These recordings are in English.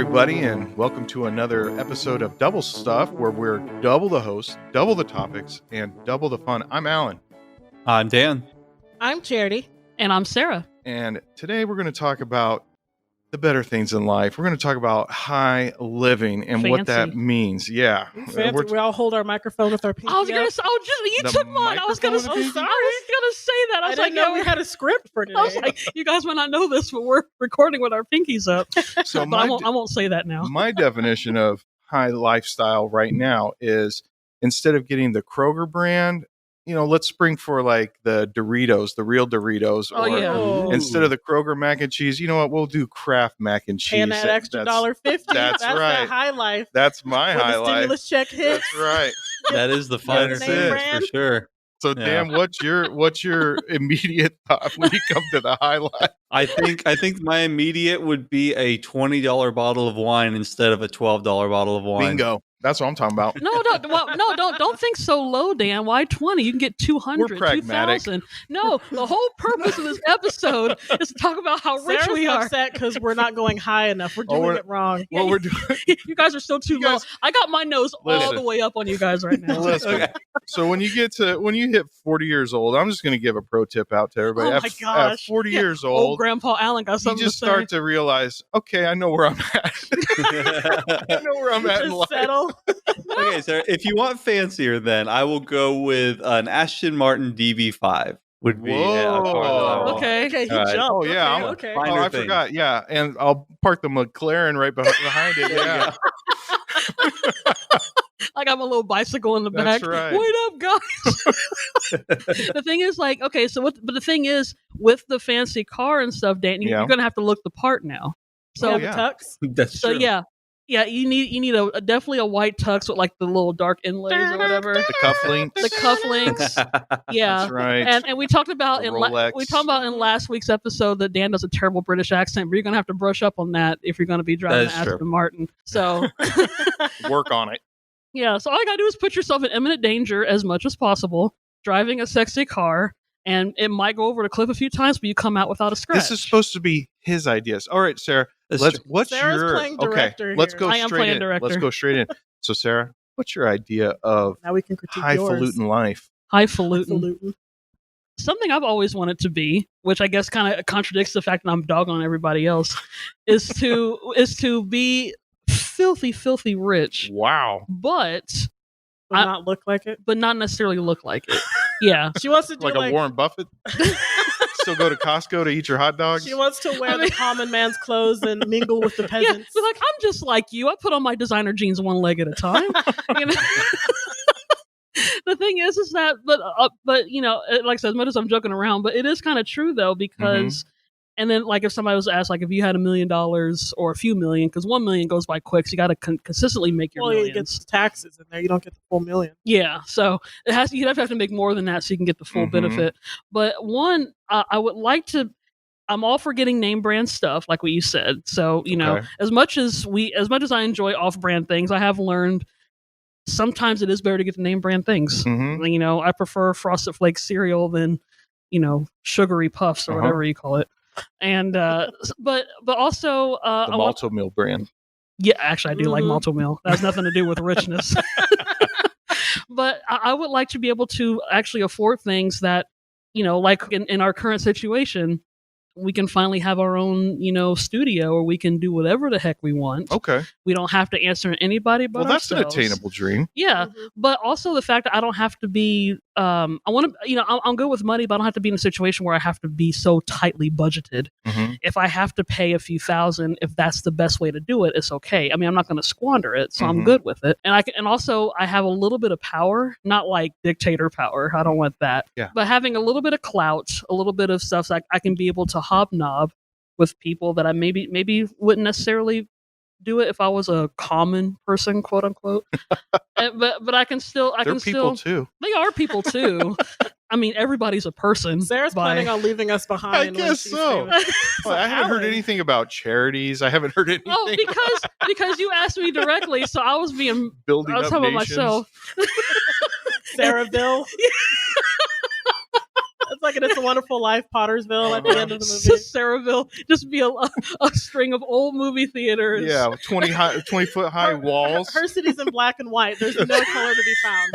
everybody, and welcome to another episode of Double Stuff, where we're double the hosts, double the topics, and double the fun. I'm Alan. I'm Dan. I'm Charity. And I'm Sarah. And today we're going to talk about the better things in life. We're going to talk about high living and what that means. Yeah. We all hold our microphone with our pinky I was going to say, you took mine. I was going to say that. I didn't know we had a script for today. I was like, you guys might not know this, but we're recording with our pinkies up. So but I won't say that now. My definition of high lifestyle right now is instead of getting the Kroger brand, let's spring for like the Doritos, the real Doritos. Or instead of the Kroger mac and cheese, you know what? We'll do Kraft mac and cheese. And that extra $1.50. That's right. That high life. That's my when high the life. stimulus check hits. That's right. That is the finest thing for sure. So Dan, what's your immediate thought when you come to the high life? I think my immediate would be a $20 bottle of wine instead of a $12 bottle of wine. Bingo. That's what I'm talking about. Don't think so low, Dan. Why 20? You can get 200, We're pragmatic. 2,000. No, the whole purpose of this episode is to talk about how rich Sarah's we are. upset because we're not going high enough. We're doing it wrong. What we're doing? You guys are still too low. I got my nose all the way up on you guys right now. Listen. Okay. So when you hit 40 years old, I'm just going to give a pro tip out to everybody. Oh my gosh! At 40 years old, old Grandpa Allen got something you just to say. start to realize, okay, I know where I'm at. I know where I'm at in life. Settle. Okay, so if you want fancier, then I will go with an Aston Martin DB5. Would be a car that I want. Okay, he All right. jumped. Oh yeah, okay. Oh, I forgot. Yeah, and I'll park the McLaren right behind it. Yeah. I got my little bicycle in the back. That's right. Wait up, guys. The thing is, like, okay, but the thing is, with the fancy car and stuff, Dan, you're going to have to look the part now. So, the tux. That's so true. yeah, you need definitely a white tux with like the little dark inlays or whatever. The cufflinks. The cufflinks. Yeah. That's right. And we talked about The in Rolex. last week's episode that Dan does a terrible British accent, but you're gonna have to brush up on that if you're gonna be driving an Aston Martin. So work on it. Yeah, so all you gotta do is put yourself in imminent danger as much as possible, driving a sexy car, and it might go over the cliff a few times, but you come out without a scratch. This is supposed to be his ideas. All right, Sarah. What's Sarah's your playing director Let's here. go I am straight playing in. director. Let's go straight in. So, Sarah, what's your idea of Now we can critique highfalutin life? Highfalutin. Something I've always wanted to be, which I guess kind of contradicts the fact that I'm dogging everybody else, is to be filthy rich. Wow. But not look like it. But not necessarily look like it. Yeah. She wants to do like a Warren Buffett. Still go to Costco to eat your hot dogs? She wants to wear the common man's clothes and mingle with the peasants. Yeah, so like, I'm just like you. I put on my designer jeans one leg at a time. The thing is that, but like I said, as much as I'm joking around, but it is kind of true though, because, and then like if somebody was asked, like if you had $1 million or a few million, because 1 million goes by quick, so you got to consistently make your millions. You get taxes in there, you don't get the full million. Yeah, so you'd have to make more than that so you can get the full benefit. But one, I would like to. I'm all for getting name brand stuff, like what you said. So as much as I enjoy off brand things, I have learned sometimes it is better to get the name brand things. I prefer Frosted Flakes cereal than sugary puffs or whatever you call it. And but also the Malto Meal brand. Yeah, actually, I do like Malto Meal. That has nothing to do with richness. But I would like to be able to actually afford things that, like in our current situation, we can finally have our own, studio, or we can do whatever the heck we want. Okay. We don't have to answer anybody but ourselves. That's an attainable dream. Yeah. But also the fact that I don't have to be, I want to, I'm good with money, but I don't have to be in a situation where I have to be so tightly budgeted. If I have to pay a few thousand, if that's the best way to do it, it's okay. I mean, I'm not going to squander it, so I'm good with it. And I have a little bit of power, not like dictator power. I don't want that. Yeah. But having a little bit of clout, a little bit of stuff, so I can be able to hobnob with people that I maybe wouldn't necessarily do it if I was a common person, quote unquote. But I can still. They're people too. They are people too. I mean, everybody's a person. Sarah's planning on leaving us behind. I guess so. I haven't heard anything about charities. I haven't heard anything. Oh, because you asked me directly, so I was talking about myself. Saraville. It's like in It's a Wonderful Life, Pottersville at the end of the movie. Saraville, just be a string of old movie theaters. Yeah, 20-foot high walls. Her city's in black and white. There's no color to be found.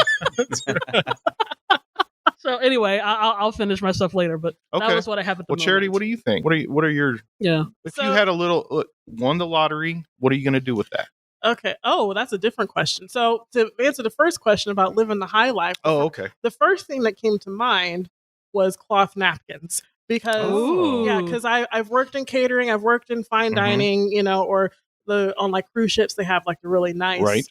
So anyway, I'll finish my stuff later, but that was what I have at the moment. Charity, what do you think? What are your If you had a little won the lottery, what are you going to do with that? Okay. Oh, that's a different question. So to answer the first question about living the high life. The first thing that came to mind was cloth napkins because I've worked in catering, I've worked in fine dining, or on like cruise ships they have like the really nice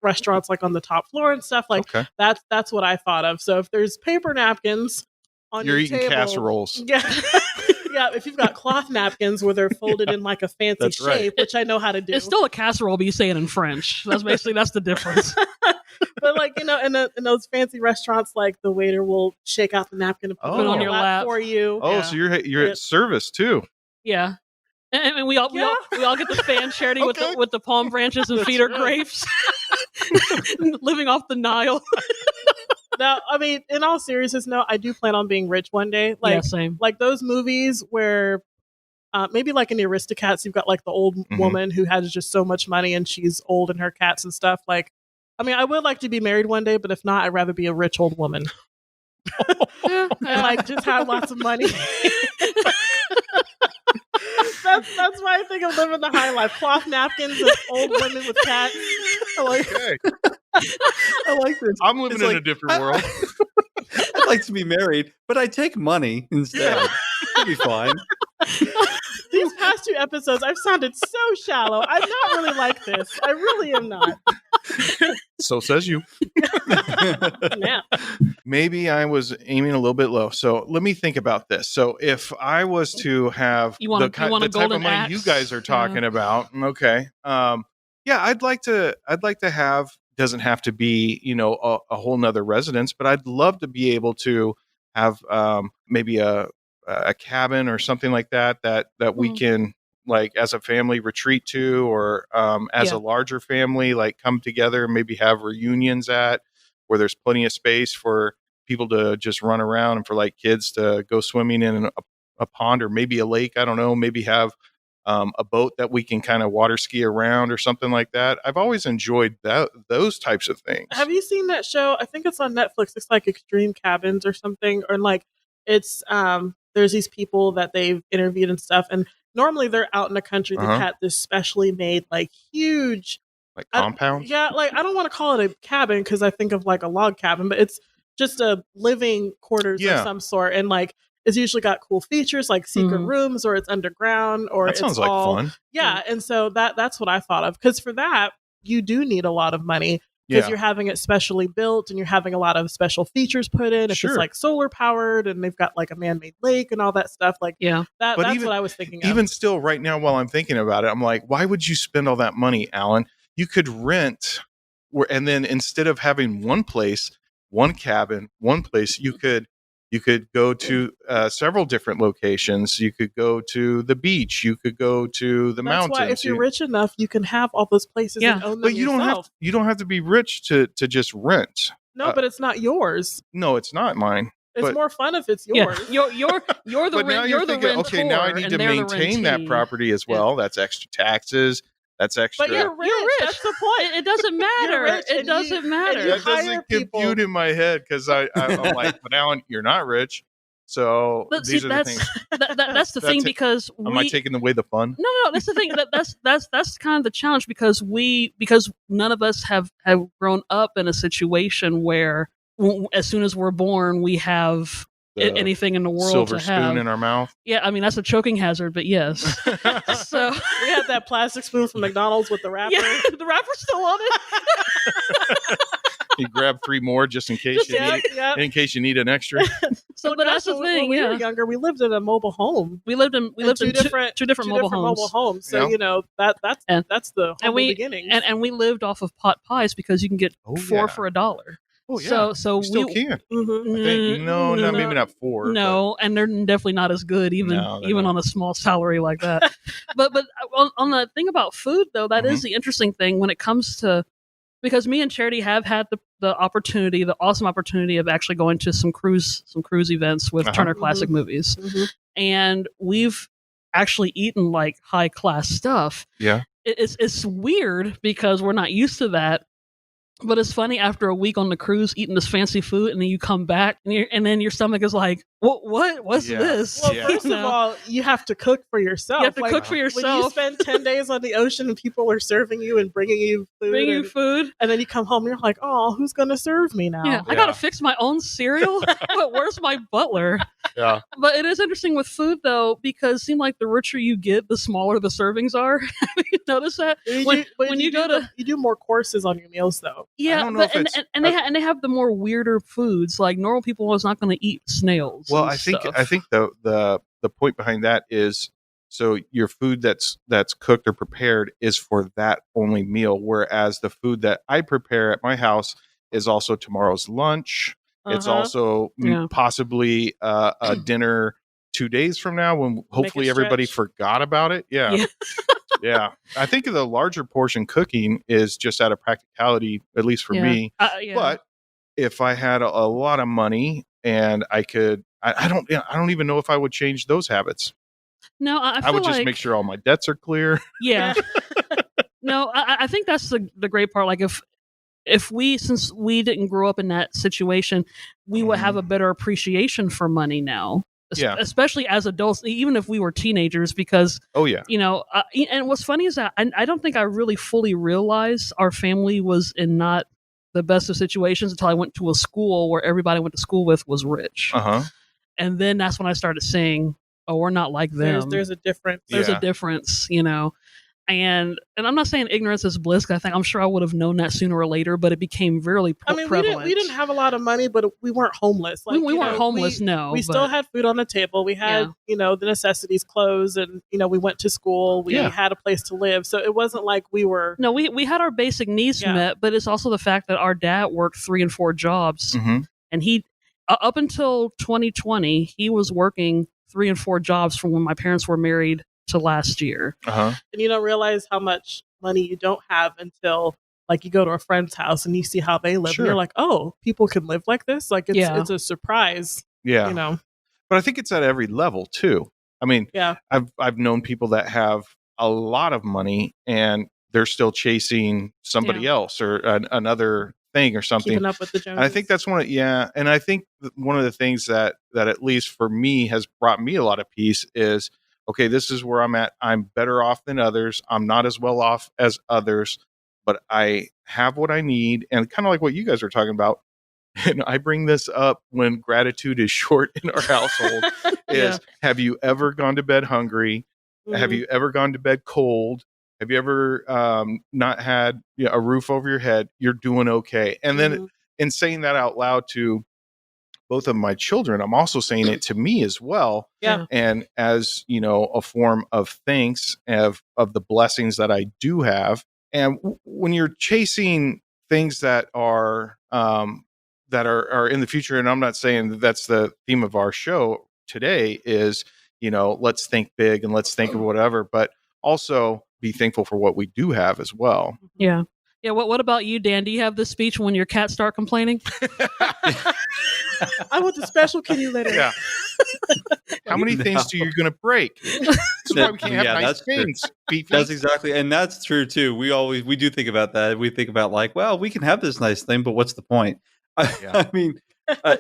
restaurants like on the top floor and stuff like that's what I thought of. So if there's paper napkins on your eating table, casseroles. Yeah, if you've got cloth napkins where they're folded in like a fancy shape, which I know how to do. It's still a casserole, but you say it in French. That's the difference. But like, in those fancy restaurants, like the waiter will shake out the napkin and put it on your lap for you. Oh, so you're at service too. Yeah. And we all get the fan charity with the palm branches and feeder grapes, living off the Nile. Now, I mean, in all seriousness, no, I do plan on being rich one day. Like, same. Like those movies where maybe like in the Aristocats, you've got like the old woman who has just so much money and she's old and her cats and stuff. Like, I mean, I would like to be married one day, but if not, I'd rather be a rich old woman. And like just have lots of money. That's why I think of living the high life. Cloth napkins and old women with cats. I like this. I'm living in a different world. I'd like to be married, but I take money instead. It'll be fine. These past 2 episodes, I've sounded so shallow. I'm not really like this. I really am not. So says you. Yeah. Maybe I was aiming a little bit low. So let me think about this. So if I was to have the type of money you guys are talking about, okay. I'd like to have, doesn't have to be, a whole nother residence, but I'd love to be able to have maybe a cabin or something like that we can, like, as a family retreat to, or as a larger family, like, come together and maybe have reunions at, where there's plenty of space for people to just run around and for like kids to go swimming in a pond or maybe a lake. I don't know, maybe have a boat that we can kind of water ski around or something like that. I've always enjoyed those types of things. Have you seen that show? I think it's on Netflix. It's like Extreme Cabins or something, or like it's there's these people that they've interviewed and stuff, and normally they're out in the country. They've had this specially made like huge like compounds. Like I don't want to call it a cabin because I think of like a log cabin, but it's just a living quarters of some sort, and like it's usually got cool features like secret rooms, or it's underground, or that sounds like fun. Yeah, and so that's what I thought of, because for that you do need a lot of money, because you're having it specially built and you're having a lot of special features put in. If it's like solar powered and they've got like a man-made lake and all that stuff, like that's what I was thinking of. Even still, right now, while I'm thinking about it, I'm like, why would you spend all that money, Alan? You could rent, and then instead of having one place, one cabin, one place, you could go to several different locations. You could go to the beach. You could go to the mountains. That's why if you're rich enough, you can have all those places and own them but you yourself. You don't have to be rich to just rent. No, but it's not yours. No, it's not mine. It's more fun if it's yours. You're the rent. You're the rent. Okay, now I need to maintain that property as well. That's extra taxes. That's extra. But you're rich. That's the point. It doesn't matter. It doesn't matter. That doesn't compute in my head, because I'm like, but Alan, you're not rich. So these are the things. That's the thing, because am I taking away the fun? No, that's the thing. That's kind of the challenge, because none of us have grown up in a situation where as soon as we're born we have anything in the world silver to have. spoon in our mouth. Yeah, I mean that's a choking hazard, but yes. So we had that plastic spoon from McDonald's with the wrapper. Yeah, the wrapper's still on it. You grab 3 more just in case in case you need an extra. So, but that's the thing. When we were younger, we lived in a mobile home. We lived in two different mobile homes. So that's the humble beginnings. And we lived off of pot pies, because you can get 4 for $1. Oh yeah, so we still can. Mm-hmm. I think, no, maybe not 4. No, and they're definitely not as good, even on a small salary like that. but on the thing about food, though, that is the interesting thing when it comes to because me and Charity have had the awesome opportunity of actually going to some cruise events with Turner Classic Movies, and we've actually eaten like high class stuff. Yeah, it's weird because we're not used to that. But it's funny after a week on the cruise eating this fancy food, and then you come back, and then your stomach is like, what's this? Well, first of all, you have to cook for yourself. You have to cook for yourself. When you spend 10 days on the ocean and people are serving you and bringing you food, and then you come home and you're like, oh, who's going to serve me now? Yeah, I got to fix my own cereal. But where's my butler? Yeah. But it is interesting with food, though, because it seems like the richer you get, the smaller the servings are. Have you noticed that? You do more courses on your meals, though. Yeah, and they have the more weirder foods. Like normal people is not going to eat snails. Well, I think the point behind that is, so your food that's cooked or prepared is for that only meal, whereas the food that I prepare at my house is also tomorrow's lunch. It's also possibly a dinner 2 days from now when hopefully everybody forgot about it. Yeah. Yeah. I think the larger portion cooking is just out of practicality, at least for me. But if I had a lot of money and I could, I don't even know if I would change those habits. No, I would just make sure all my debts are clear. Yeah. No, I think that's the great part. Like since we didn't grow up in that situation, we would have a better appreciation for money now. Yeah. Especially as adults, even if we were teenagers, because and what's funny is that I don't think I really fully realized our family was in not the best of situations until I went to a school where everybody I went to school with was rich. And then that's when I started saying, oh, we're not like them. There's a difference. There's a difference, And I'm not saying ignorance is bliss. I'm sure I would have known that sooner or later, but it became really prevalent. We didn't have a lot of money, but we weren't homeless. Like, we weren't homeless, We still had food on the table. We had, the necessities, clothes, and, we went to school. We had a place to live. So it wasn't like we were... No, we had our basic needs met, but it's also the fact that our dad worked 3 and 4 jobs. And he, up until 2020, he was working 3 and 4 jobs from when my parents were married to last year. And you don't realize how much money you don't have until like you go to a friend's house and you see how they live. And you're like, oh, people can live like this. Like it's a surprise. Yeah. But I think it's at every level too. I mean, I've known people that have a lot of money and they're still chasing somebody else or another thing or something. Keeping up with the Joneses. And I think that's and I think one of the things that at least for me has brought me a lot of peace is, okay, this is where I'm at. I'm better off than others. I'm not as well off as others, but I have what I need. And kind of like what you guys were talking about, and I bring this up when gratitude is short in our household, is have you ever gone to bed hungry? Have you ever gone to bed cold? Have you ever not had a roof over your head? You're doing okay. And then in saying that out loud to both of my children, I'm also saying it to me as well. Yeah. And as, a form of thanks of the blessings that I do have. And when you're chasing things that are in the future, and I'm not saying that's the theme of our show today is, let's think big and let's think of whatever, but also be thankful for what we do have as well. Yeah. Yeah. What about you, Dan? Do you have this speech when your cats start complaining? I want the special kitty litter. Yeah. How many things are you going to break? That's why we can't have nice things. That's exactly, and that's true too. We do think about that. We think about like, well, we can have this nice thing, but what's the point? I mean,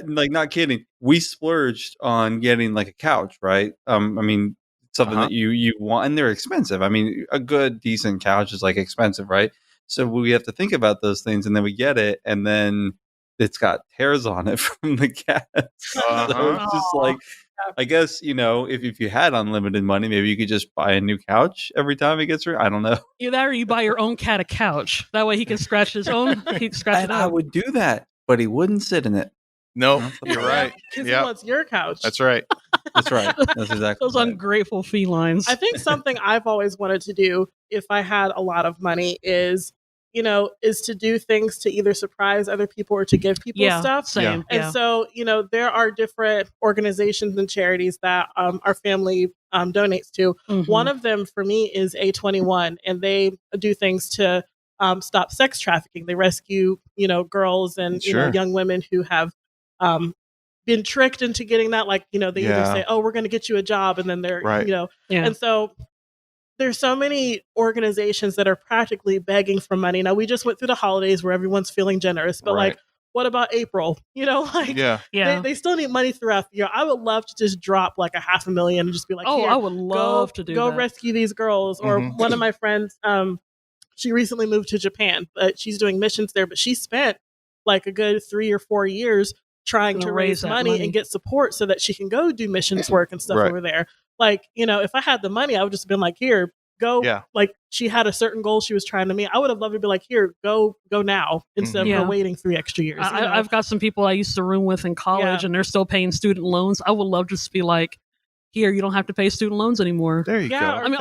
like not kidding. We splurged on getting like a couch, right? I mean, something that you want, and they're expensive. I mean, a good, decent couch is like expensive, right? So we have to think about those things, and then we get it, and then it's got hairs on it from the cats. So it's just like, I guess, if you had unlimited money, maybe you could just buy a new couch every time it gets rid. I don't know. Either that or you buy your own cat a couch. That way he can scratch his own. He can scratch it out. I would do that, but he wouldn't sit in it. No, you're right. Because he wants your couch. That's right. That's right. That's exactly those ungrateful felines. I think something I've always wanted to do if I had a lot of money is to do things to either surprise other people or to give people stuff. Same. And so, there are different organizations and charities that our family donates to. One of them for me is A21, and they do things to stop sex trafficking. They rescue, girls and young women who have been tricked into getting that. Like, they either say, "Oh, we're going to get you a job," and then they're, and so there's so many organizations that are practically begging for money. Now, we just went through the holidays where everyone's feeling generous, but like, what about April? They still need money throughout the year. I would love to just drop like $500,000 and just be like, I would love to do go that. Rescue these girls. Or one of my friends, she recently moved to Japan. She's doing missions there, but she spent like a good 3 or 4 years trying to raise money and get support so that she can go do missions work and stuff over there. Like, if I had the money, I would just have been like, here, go. Yeah. Like, she had a certain goal she was trying to meet. I would have loved to be like, here, go now, instead of her waiting 3 extra years. I've got some people I used to room with in college and they're still paying student loans. I would love to just be like, here, you don't have to pay student loans anymore. There you go. I mean,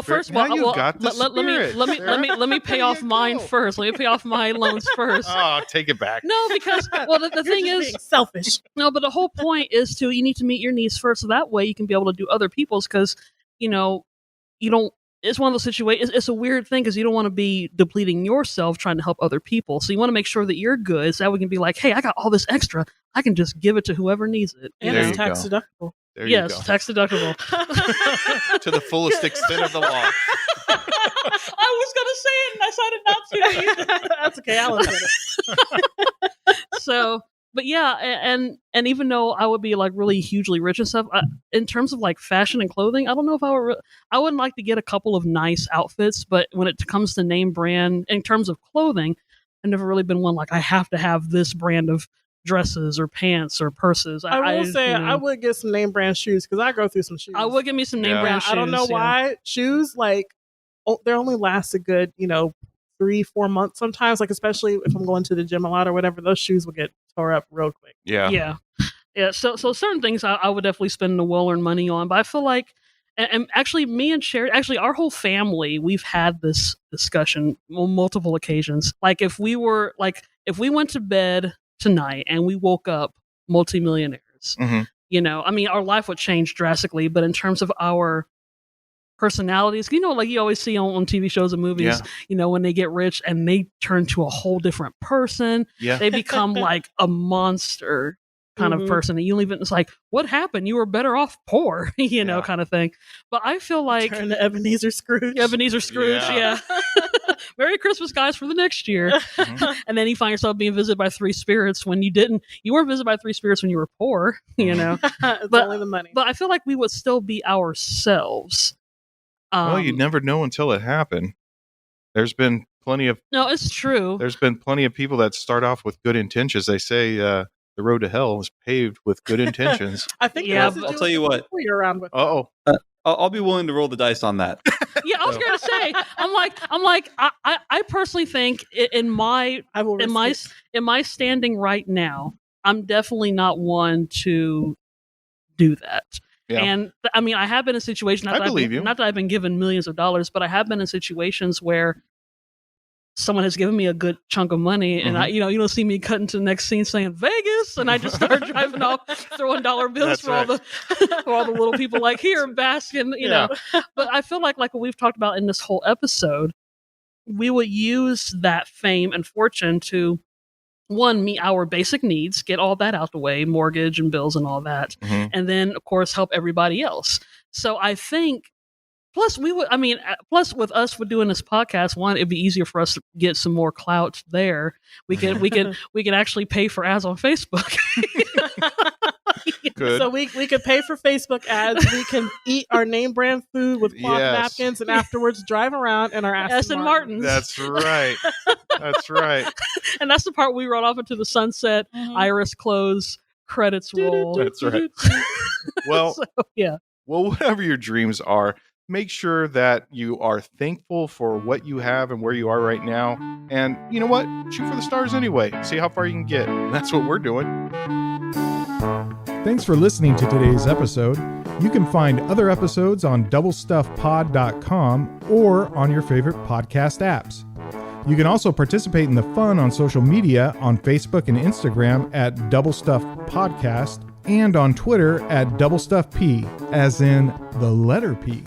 first of all, let me pay off mine first. Let me pay off my loans first. Oh, take it back. No, because the thing is being selfish. No, but the whole point is you need to meet your needs first, so that way you can be able to do other people's. Because you don't. It's one of those situations. It's a weird thing because you don't want to be depleting yourself trying to help other people. So you want to make sure that you're good, so that we can be like, hey, I got all this extra. I can just give it to whoever needs it. And it's tax deductible. Yes, tax deductible. To the fullest extent of the law. I was going to say it and I decided not to. That's okay. I'll admit it. So, but yeah, and even though I would be like really hugely rich and stuff, in terms of like fashion and clothing, I don't know if I wouldn't like to get a couple of nice outfits, but when it comes to name brand, in terms of clothing, I've never really been one like I have to have this brand of dresses or pants or purses. I will say I would get some name brand shoes because I go through some shoes. I would get me some name brand shoes. I don't know why shoes like they only last a good 3-4 months sometimes. Like especially if I'm going to the gym a lot or whatever, those shoes will get tore up real quick. Yeah. So certain things I would definitely spend the well-earned money on, but I feel like. And actually, me and Sherry, our whole family, we've had this discussion on multiple occasions. Like if we went to bed tonight and we woke up multimillionaires, I mean, our life would change drastically, but in terms of our personalities, like you always see on TV shows and movies, when they get rich and they turn to a whole different person, they become like a monster kind of person, and you don't even, it's like, what happened? You were better off poor, kind of thing. But I feel like turn to Ebenezer Scrooge. Yeah. Merry Christmas, guys, for the next year. And then you find yourself being visited by 3 spirits when you weren't visited by 3 spirits when you were poor, It's only the money. But I feel like we would still be ourselves. Well, you'd never know until it happened. There's been plenty of no, it's true. There's been plenty of people that start off with good intentions. They say the road to hell is paved with good intentions. I think I'll tell you what. You're around with. I'll be willing to roll the dice on that. Yeah, I was going to say, I'm like, I personally think in my standing right now, I'm definitely not one to do that. Yeah. And I mean, I have been in situations. Not that I've been given millions of dollars, but I have been in situations where someone has given me a good chunk of money, and I, you don't see me cutting to the next scene saying Vegas, and I just start driving off, throwing dollar bills for all the little people, like here, bask, and know. But I feel like what we've talked about in this whole episode, we would use that fame and fortune to meet our basic needs, get all that out the way, mortgage and bills and all that, and then of course help everybody else. So I think. Plus, with us for doing this podcast, it'd be easier for us to get some more clout there. We can actually pay for ads on Facebook. Good. So we could pay for Facebook ads. We can eat our name brand food with cloth napkins, and afterwards drive around in our Aston Martins. That's right. That's right. And that's the part we run off into the sunset. Iris close, credits roll. That's right. Well, Well, whatever your dreams are, make sure that you are thankful for what you have and where you are right now. And you know what? Shoot for the stars anyway. See how far you can get. And that's what we're doing. Thanks for listening to today's episode. You can find other episodes on doublestuffpod.com or on your favorite podcast apps. You can also participate in the fun on social media on Facebook and Instagram at Double Stuff Podcast and on Twitter at DoubleStuffP, as in the letter P.